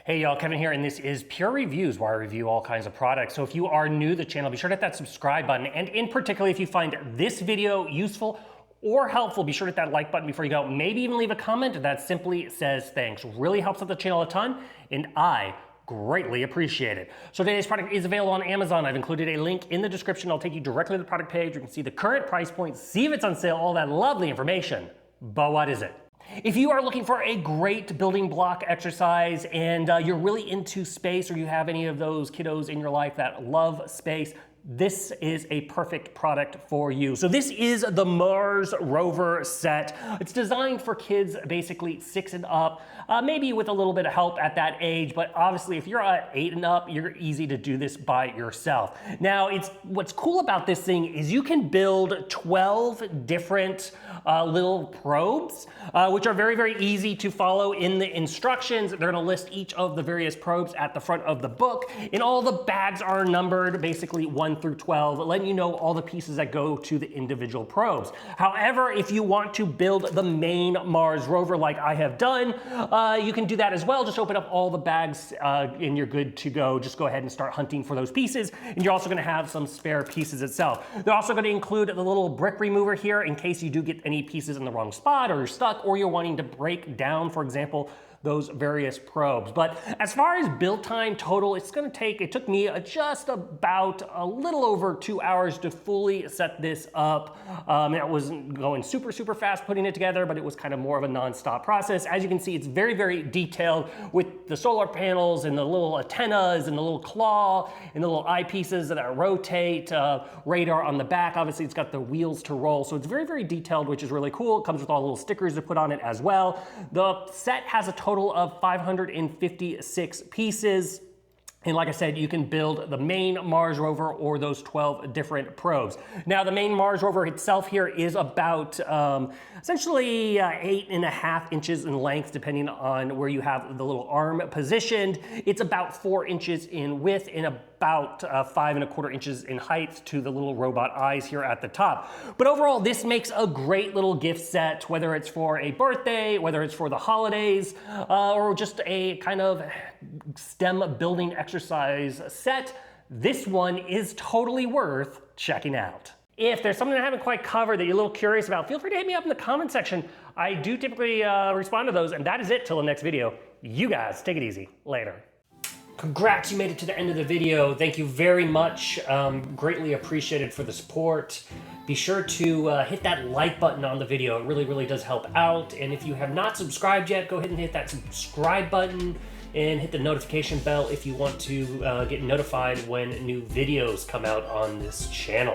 Hey y'all, Kevin here, and this is Pure Reviews, where I review all kinds of products. So if you are new to the channel, be sure to hit that subscribe button. And in particular, if you find this video useful or helpful, be sure to hit that like button before you go. Maybe even leave a comment that simply says thanks. Really helps out the channel a ton, and I greatly appreciate it. So today's product is available on Amazon. I've included a link in the description. I'll take you directly to the product page. You can see the current price point, see if it's on sale, all that lovely information. But what is it? If you are looking for a great building block exercise and you're really into space, or you have any of those kiddos in your life that love space, this is a perfect product for you. So this is the Mars Rover set. It's designed for kids basically 6 and up, maybe with a little bit of help at that age, but obviously if you're at 8 and up, you're easy to do this by yourself. Now, what's cool about this thing is you can build 12 different little probes, which are very, very easy to follow in the instructions. They're gonna list each of the various probes at the front of the book, and all the bags are numbered basically 1 through 12, letting you know all the pieces that go to the individual probes. However, if you want to build the main Mars rover like I have done, you can do that as well. Just open up all the bags and you're good to go. Just go ahead and start hunting for those pieces, and you're also gonna have some spare pieces itself. They're also gonna include the little brick remover here in case you do get any pieces in the wrong spot, or you're stuck, or you're wanting to break down, for example, those various probes. But as far as build time total, it took me just about a little over 2 hours to fully set this up. It wasn't going super, super fast putting it together, but it was kind of more of a non-stop process. As you can see, it's very, very detailed with the solar panels and the little antennas and the little claw and the little eyepieces that rotate, radar on the back. Obviously, it's got the wheels to roll. So it's very, very detailed, which is really cool. It comes with all the little stickers to put on it as well. The set has a total of 556 pieces. And like I said, you can build the main Mars rover or those 12 different probes. Now, the main Mars rover itself here is about essentially 8.5 inches in length, depending on where you have the little arm positioned. It's about 4 inches in width and about 5.25 inches in height to the little robot eyes here at the top. But overall, this makes a great little gift set, whether it's for a birthday, whether it's for the holidays, or just a kind of STEM building exercise set. This one is totally worth checking out. If there's something I haven't quite covered that you're a little curious about, feel free to hit me up in the comment section. I do typically respond to those, and that is it till the next video. You guys, take it easy. Later. Congrats, you made it to the end of the video. Thank you very much. Greatly appreciated for the support. Be sure to hit that like button on the video. It really, really does help out. And if you have not subscribed yet, go ahead and hit that subscribe button and hit the notification bell if you want to get notified when new videos come out on this channel.